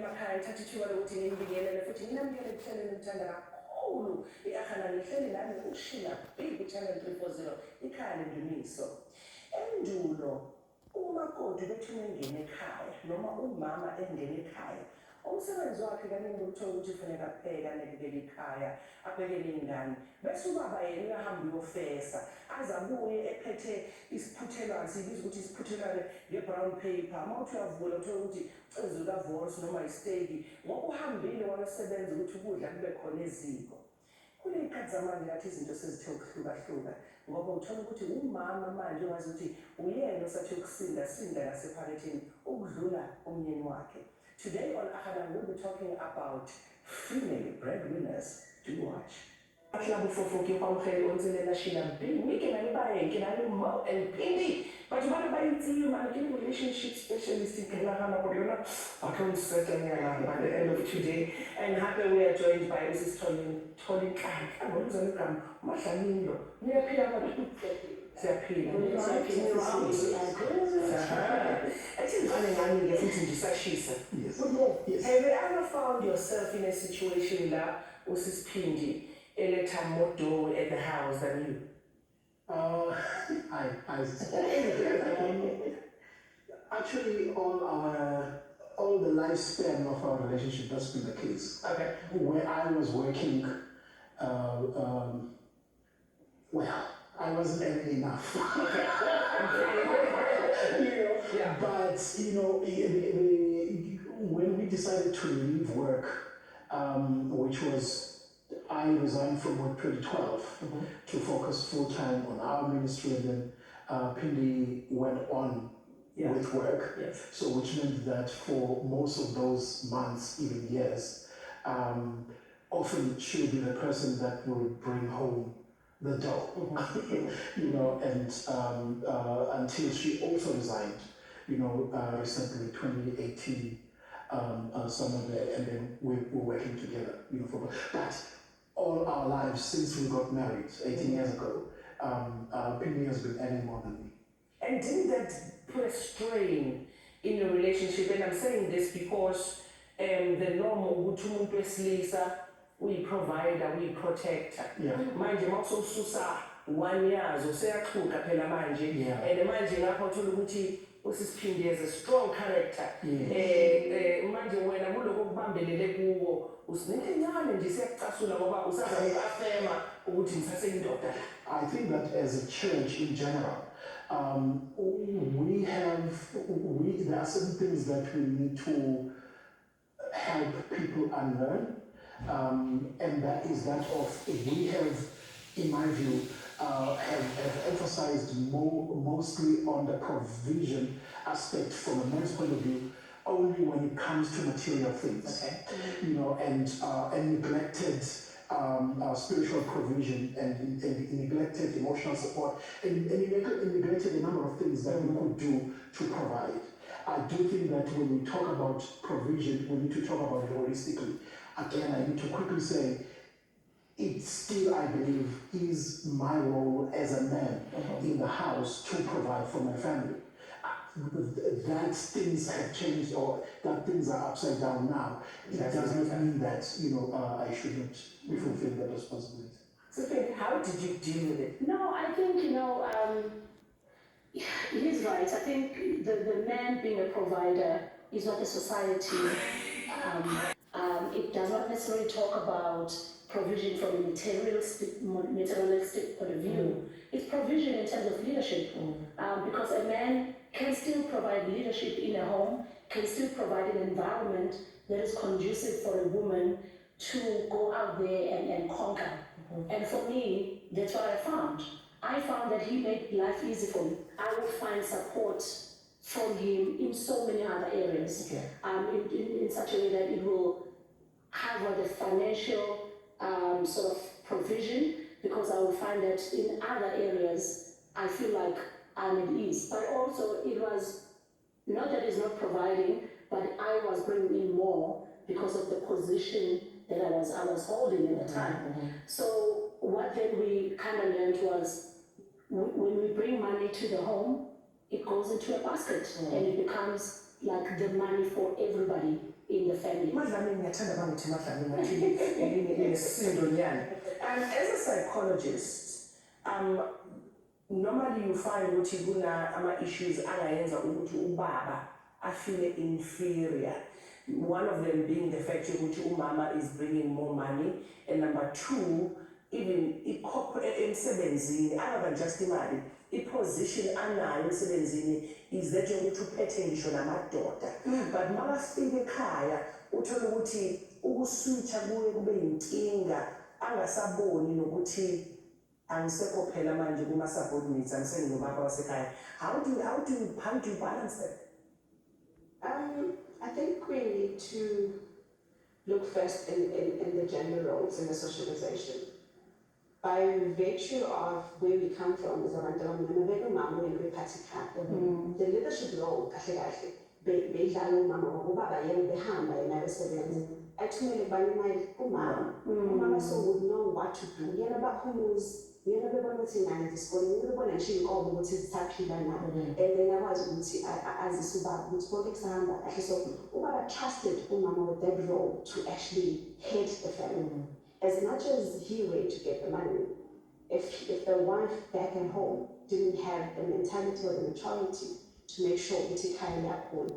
emakhaya ngithatha ithuba lokuthi ngibingelele futhi nginamukele ekuhleleni ngithanda kakhulu i-Akhana ngihleli nami uShila Big Channel 340 ikhaya lendumiso. Endulo umakoti bethu engene ekhaya noma umama engene ekhaya umsebenzi wakhe kaningi ukuthola ukuthi kufanele apheka anakekele ikhaya abhekele ingane bese ubaba yena uyahamba uyofesa azabuye ephethe isiphuthelwane sibiza ukuthi isiphuthelwane nge-brown paper mawuthi uyavula uthola ukuthi ucezu kavorsi noma isteki ngoba uhambile wayosebenza ukuthi ukudla kube khona eziko. Kule y'khathi zamanje ngathi izinto sezithe ukuhlukahluka ngoba uthola ukuthi umama manje wazi ukuthi uyena osathi ukusinda ngasephaketheni ukudlula umyeni wakhe. Today on Akhana we'll be talking about female breadwinners. Do watch. Aklabu fofoki pamkhele onselela Shila Big Mike na libaye kinalo Mo and Pindi. But you want to buy it man give relationship specialist in Hana Kodona. I can't certainly by the end of today. And happy we are joined by Mrs. Tolin Khan. I want to come Mashanino. Near Piano. Actually, yes. Have you ever found yourself in a situation that was this Pindi, a little more door at the house than you? Actually, all the lifespan of our relationship, that's been the case. Okay. Where I was working, I wasn't earning enough. Yeah. But when we decided to leave work, which was I resigned from work 2012 to focus full time on our ministry, and then Pindi went on with work. Yes. So which meant that for most of those months, even years, often she would be the person that would bring home the dough, and until she also resigned, recently, 2018, somewhere there, and then we're working together, but all our lives since we got married 18 years ago, Pindi has been earning more than me. And didn't that put a strain in your relationship? And I'm saying this because the normal umuntu wesilisa we provider, we protector. Yeah. Manje mawususa 1 year useyaxhuka phela manje. Yeah. And manje lapho uthola ukuthi uSisiphindi has a strong character. Manje wena kuloko kubambelele kuwo usinike encane nje siyakucasula ngoba usaza ukafema ukuthi ngisase indoda. I think that as a church in general, there are certain things that we need to help people unlearn. And that is that of we have, in my view, have emphasized mostly on the provision aspect from a man's point of view only when it comes to material things. Okay. And neglected spiritual provision and neglected emotional support and neglected a number of things that we could do to provide. I do think that when we talk about provision, we need to talk about it holistically. Again, I need to quickly say, it still, I believe, is my role as a man in the house to provide for my family. That things have changed or that things are upside down now. It does not mean that, I shouldn't be fulfilling that responsibility. So, how did you deal with it? No, I think, he's right. I think the man being a provider is what the society it does not necessarily talk about provision from a materialistic point of view. It's provision in terms of leadership, because a man can still provide leadership in a home, can still provide an environment that is conducive for a woman to go out there and conquer. And for me, that's what I found. I found that he made life easy for me. I would find support from him in so many other areas, in such a way that it will cover the financial sort of provision, because I will find that in other areas I feel like I'm at ease. But also it was not that he's not providing, but I was bringing in more because of the position that I was holding at the time. So what then we kind of learned was when we bring money to the home, it goes into a basket and it becomes like the money for everybody. in the family. Madlamini, ngiyathanda bangithi Madlamini, ngathi inesisindo nyana. And as a psychologist, normally you find ukuthi kuna ama-issues angayenza ukuthi ubaba afeel inferior. One of them being the fact that umama is bringing more money, and number two, even emsebenzini, other than just imali, i-position anayo emsebenzini is that yokuthi uphethe ngisho namadoda. But makafika ekhaya uthola ukuthi ukuswitcha kuye kube yinkinga, angasaboni nokuthi angisekho phela manje kuma-subordinates, angisengubaba wasekhaya. How do you balance that? I think we need to look first in the gender roles in the socialization. By virtue of where we come from as a mama and the leadership role, Mama so would know what to do. And then I was as a suba would spoke example so Ubaba trusted Mama with that role to actually head the family. As much as he went to get the money, if the wife back at home didn't have the mentality or the maturity to make sure we take care of that home,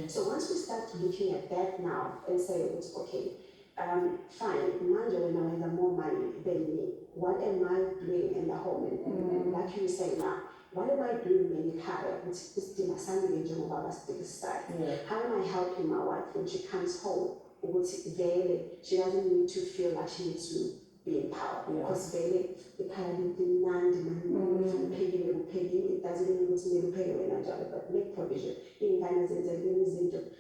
so once we start looking at that now and say, okay, fine, Manja when I have more money than me, what am I doing in the home? And like you say now, what am I doing when you carry How am I helping my wife when she comes home? She doesn't need to feel like she needs to be in power. Because the kind of demand, it doesn't mean to pay when I job, but make provision.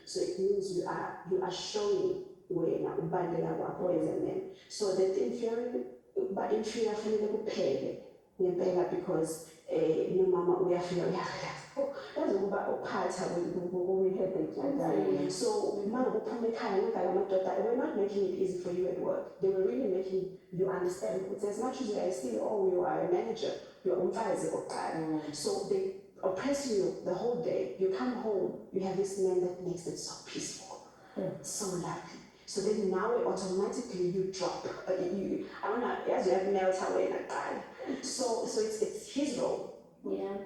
So it means you are showing where now so that inferior family will pay because no mama we are feeling that's about part we had that. So we're not making it easy for you at work. They were really making you understand because as much as you are still you are a manager, you're on fire. So they oppress you the whole day. You come home, you have this man that makes it so peaceful, so lovely. So then now automatically you drop. I don't know, as you have melt away in a guy. So it's his role. Yeah.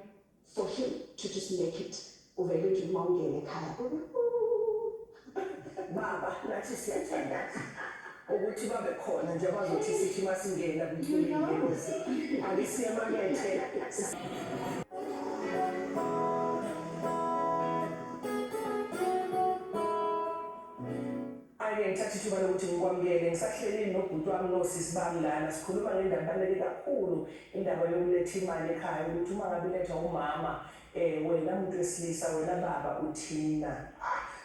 For him to just make it over to Monge and Kaya. Baba, nathi siyathanda ukuthi babe khona nje abazothi sithi masingena kwingozi akisiyamakethe. Ngithatha ithuba lokuthi ngikwamukele ngisahleli nobhuti wami nosisi bami lana sikhuluma ngendaba ebaluleke kakhulu indaba yokuletha imali ekhaya ukuthi uma ngabe letha umama wena muntu wesilisa wena baba uthina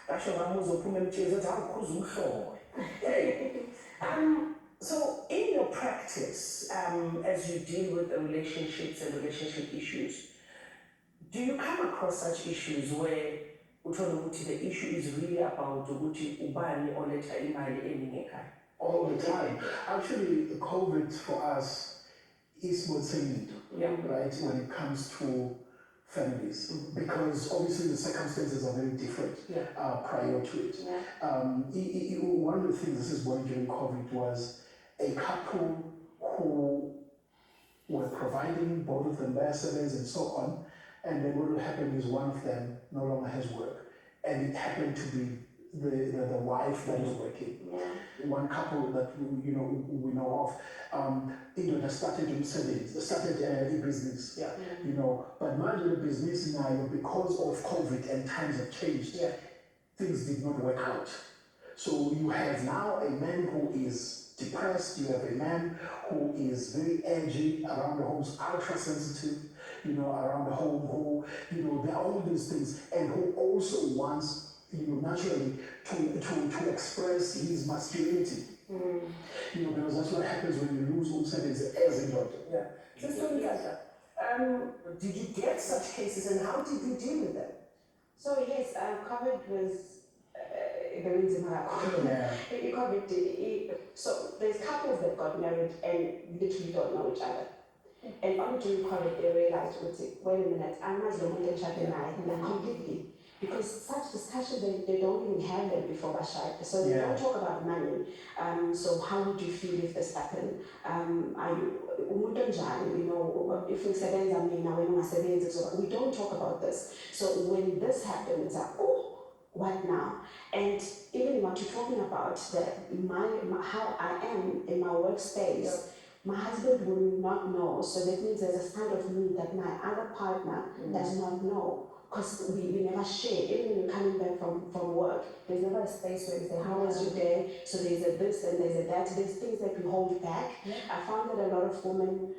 kasho ngami uzophuma emtshezi uthi awukhuza umhlobo. So in your practice as you deal with the relationships and relationship issues, do you come across such issues where the issue is really about ubani oletha imali eningi ekhaya? All the time. Actually, the COVID for us is spontaneous, right, when it comes to families, because obviously the circumstances are very different prior to it. One of the things this is born during COVID was a couple who were providing, both of them their savings and so on, and then what will happen is one of them no longer has work, and it happened to be the wife that is working. One couple that we know of, that started a business, but managing a business now because of COVID and times have changed, things did not work out. So you have now a man who is depressed, you have a man who is very edgy around the home, ultra sensitive, around the home, who, there are all these things, and who also wants, naturally to express his masculinity. Because that's what happens when you lose umsebenzi as a daughter. Did you get such cases and how did you deal with them? So yes, COVID was very So there's couples that got married and literally don't know each other. And only during COVID they realized, wait a minute, I'm not the one completely. because such discussions they don't even have them before Bashai. So they don't talk about money. So how would you feel if this happened? Are you umuntu onjani? You know, if we sebenza mina wena ungasebenzi, so we don't talk about this. So when this happens, it's like, oh, what now? And even what you're talking about, how I am in my workspace, my husband will not know. So that means there's a side of me that my other partner does not know. Because we never share. Even when you're coming back from work, there's never a space where we say, how was your day? So there's a this and there's a that. There's things that we hold back. I found that a lot of women,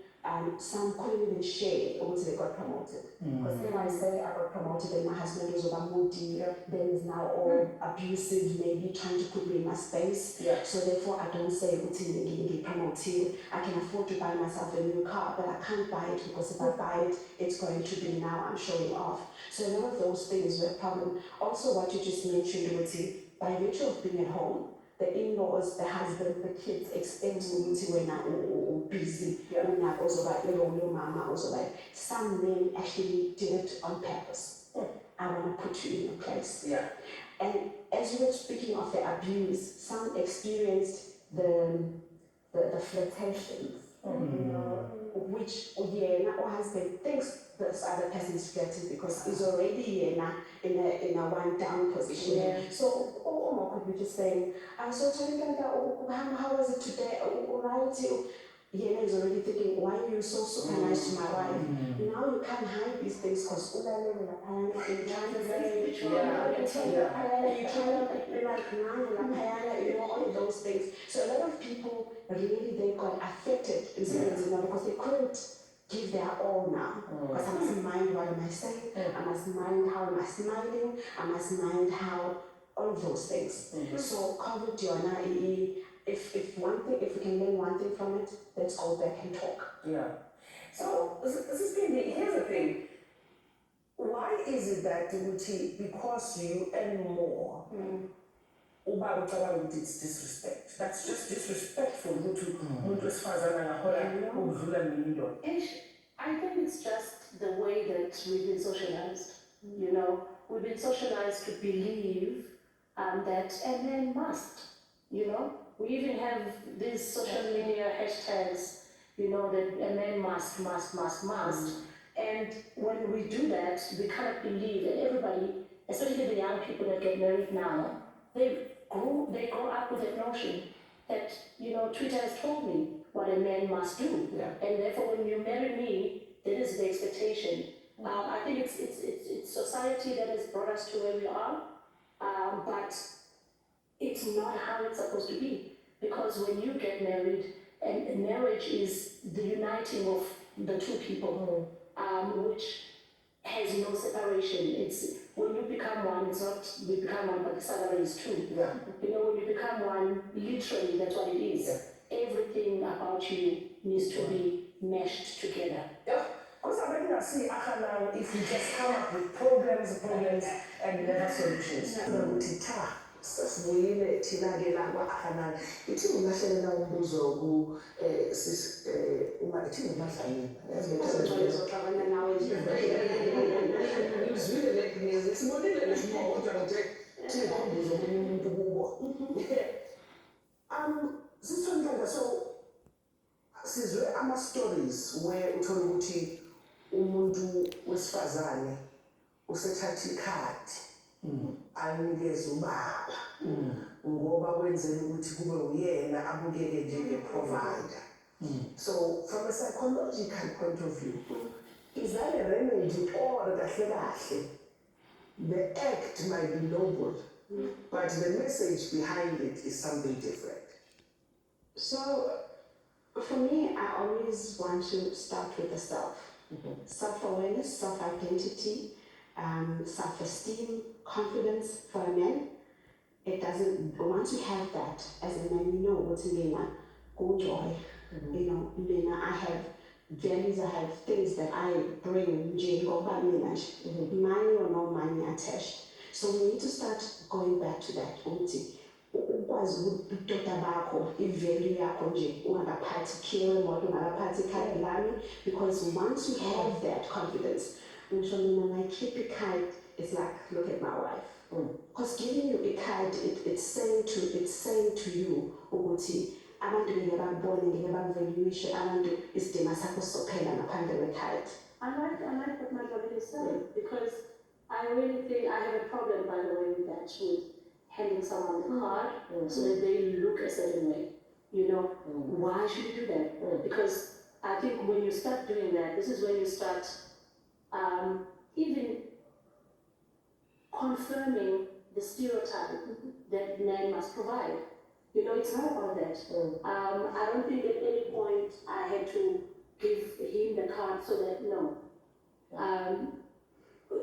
some couldn't even share once they got promoted. Because if I say I got promoted and my husband was over moody, then is now all abusive, maybe trying to put me in my space. So therefore I don't say get promoted. I can afford to buy myself a new car, but I can't buy it because if I buy it, it's going to be now I'm showing off. So a lot of those things were a problem. Also what you just mentioned, Ruti, by virtue of being at home, the in-laws, the husband, the kids expect Ruti when I'm busy, when I'm also like your mama, also like some men actually did it on purpose. I want to put you in a place. And as you were speaking of the abuse, some experienced the flirtations, you know, which or husband thinks this other person is flirting because he's already in a one down position. So could be just saying, so how was it today? Yena is already thinking, why are you so super nice to my wife? Now you can't hide these things because you're trying to you know, all of those things. So a lot of people really they got affected because they couldn't give their all now. Because I must mind what am I saying, I must mind how am I smiling, I must mind how all of those things. So COVID Diona, if we can learn one thing from it, let's go back and talk. So this is here's the thing. Why is it that because you earn more, it's disrespect? That's just disrespectful. I think it's just the way that we've been socialized. You know, we've been socialized to believe that a man must, you know. We even have these social media hashtags, you know, that a man must. And when we do that, we cannot believe that everybody, especially the young people that get married now, they grow up with that notion that, you know, Twitter has told me what a man must do. And therefore when you marry me, that is the expectation. I think it's society that has brought us to where we are, but it's not how it's supposed to be. Because when you get married, and marriage is the uniting of the two people, which has no separation. It's when you become one, it's not we become one, but the salary is two. You know, when you become one, literally that's what it is. Everything about you needs to be meshed together. Because I reckon I see if we just come up with problems and never solutions. Sasibuyile thina-ke la kwa-akhanani ithi ngilahlelela umbuzo ithi ngumadlanyeni Ngizoxabana nawe ngizwile sibonile lesimo kodwa nje sikhumbuzo omunye umuntu kubo. Sisonhlanga so sizwe ama-stories where uthola ukuthi umuntu wesifazane usethatha ikhadi anikeze ubaba ngoba wenzela ukuthi kube uyena abukeke njenge-provider. So from a psychological point of view, is that a remedy or kahle the act might be noble, but the message behind it is something different? So for me, I always want to start with the self. Self-awareness, self-identity, self-esteem, confidence for a man. It doesn't, once you have that as a man, you know what's in go joy. You know, I have values, I have things that I bring, money or no money attached. So we need to start going back to that. Ukwazi ukudoda bakho ivalue yakho nje ungakaphathi kill imoto ungakaphathi ikhadi lami, because once you have that confidence, ngisho mina ngayikhipa ikhadi, it's like, look at my wife. Because giving you a card, it's saying to you ukuthi abantu ngeke bakubone, ngeke bakuvaluishe, abantu isidima sakho sizophela ngaphandle kwekhadi. I like what my brother said, because I really think I have a problem, by the way, with that, with handing someone the card so that they look a certain way. You know, why should you do that? Because I think when you start doing that, this is when you start even confirming the stereotype that men must provide. You know, it's not about that. I don't think at any point I had to give him the card so that, no.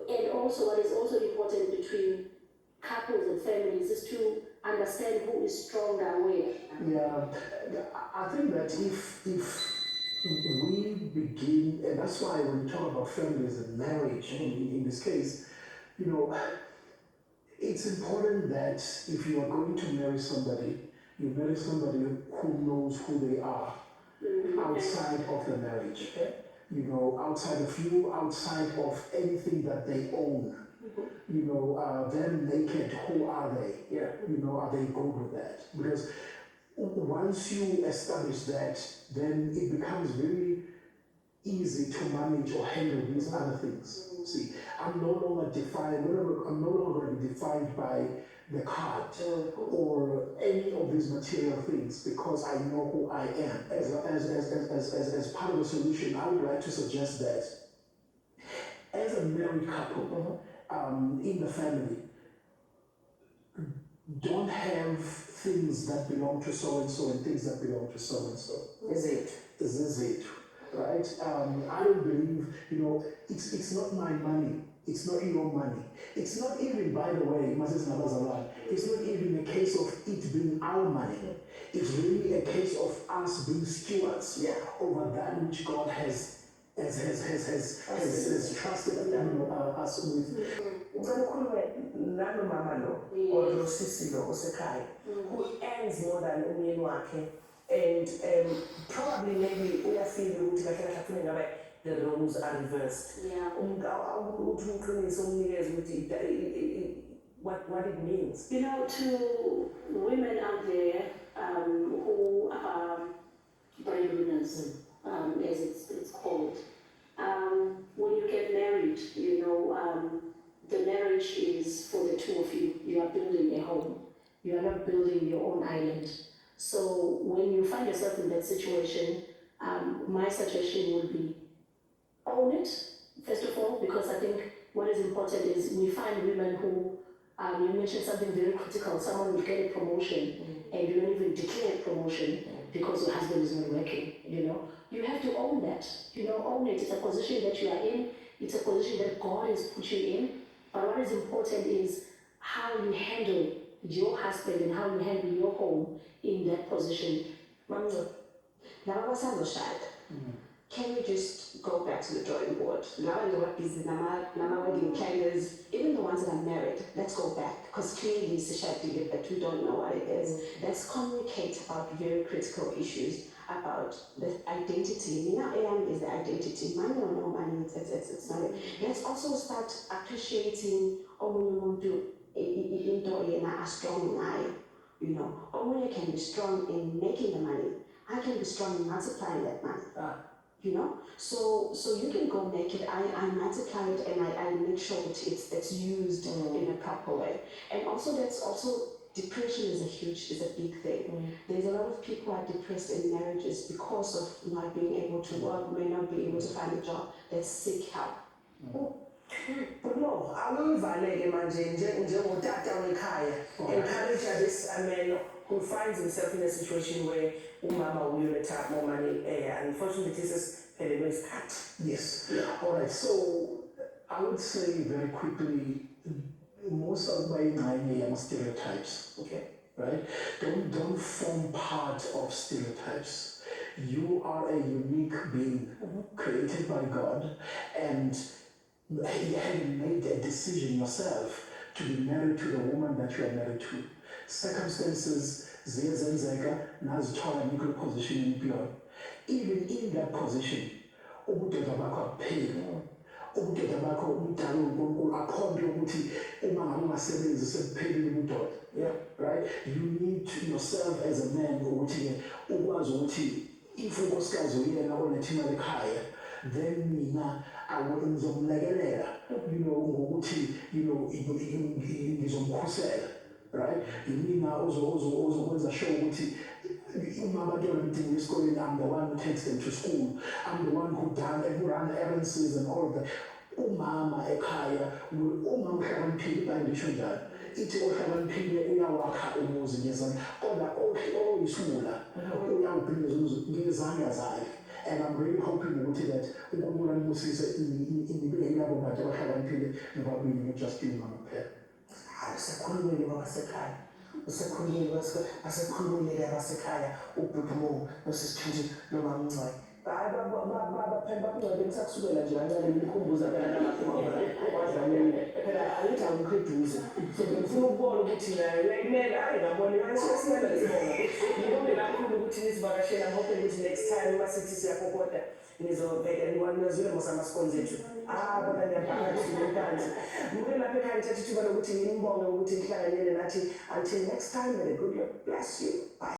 And also what is also important between couples and families is to understand who is stronger where. Yeah, I think that if we begin, and that's why when we talk about families and marriage, in this case, you know, it's important that if you are going to marry somebody, you marry somebody who knows who they are outside of the marriage. You know, outside of you, outside of anything that they own. You know, them naked, who are they? You know, are they good with that? Because once you establish that, then it becomes very easy to manage or handle these other things. See, I'm no longer going to be defined by the card or any of these material things, because I know who I am. As part of the solution, I would like to suggest that as a married couple in the family, don't have things that belong to so and so and things that belong to so and so. This is it, right? I don't believe, you know, it's not my money. It's not your money. It's not even, by the way, it's not even a case of it being our money. It's really a case of us being stewards over that which God has trusted us with. Nano mama lo, or lo sisi lo, osekai, who earns more than umyeni wakhe, and probably maybe we are feeling the roles are reversed. What it means. You know, to women out there who are breadwinners, as it's called, when you get married, you know, the marriage is for the two of you. You are building a home. You are not building your own island. So when you find yourself in that situation, my suggestion would be own it, first of all, because I think what is important is we find women who, you mentioned something very critical, someone will get a promotion and you don't even declare a promotion because your husband is not working, you know. You have to own that, you know, own it. It's a position that you are in, it's a position that God has put you in, but what is important is how you handle your husband and how you handle your home in that position. Can we just go back to the drawing board? Now I know what busy Nama wedding planners, even the ones that are married, let's go back, because clearly it's a shadow that we don't know what it is. Let's communicate about very critical issues, about the identity. Mina AM is the identity. Money or no money, it's not it. Let's also start appreciating Omumuntu a strong eye. You know, Omunya can be strong in making the money. I can be strong in multiplying that money. You know, so you can go make it. I multiply it and I make sure that it's used in a proper way. And also depression is a big thing. There's a lot of people who are depressed in marriages because of not being able to work, may not be able to find a job. They seek help. But no, I will value encourage this man who finds himself in a situation where Umama will retire more money, and unfortunately this is Pellegrino's cut. Yes. All right. So I would say very quickly, most of my stereotypes. Okay. Right? Don't form part of stereotypes. You are a unique being created by God, and you haven't made a decision yourself to be married to the woman that you are married to. Circumstances ziyenzeka nazithola nikule position in employ. Even in that position, ubudoda bakho akupheli. ubudoda bakho umdala uNkulunkulu akhombe ukuthi uma ngabe ungasebenzi sekuphelile ubudoda. Yeah. Right? You need to yourself as a man ukuthi ukwazi ukuthi if unkosikazi uyena oletha imali ekhaya, then mina ngizomlekelela, ngokuthi, ngizomkhusela, right? Yimina ozokwenza sure ukuthi uma abantwana bedinga esikoleni, I'm the one who takes them to school. I'm the one who run errands and all of that. Umama ekhaya, uma uhlakaniphile, ibhayibheli lisho njalo. Ithi ohlakaniphile uyawakha umuzi ngezandla, kodwa oyisula uyawubhidliza umuzi ngezandla zakhe. And I'm really hoping that uNkulunkulu anibusise inibeke labo bantu abahlakaniphile nobabili, not just umama kuphela. Asekhulumile babasekhaya, asekhulumile abasekhaya, uBhuthumo noSisithunzi noMamNcwayi. Baphendula ngisakusukela nje kancane ngikhumbuza phela namakhumba wadlalile phela angithi angikheduze so ngifuna ukubona ukuthi naye uyayimela ngabona yasesimela isibonga ngibonge kakhulu ukuthi nisivakashela hope ukuthi next time uma sithi siyakokoda nizovela niwanezile mosamasikoni zethu bona niyabhakathi nontanzi mke lapha ekhaya ngithatha ithuba lokuthi ngimbonge ukuthi nihlanganyele nathi until next time, may the good Lord bless you. Bye.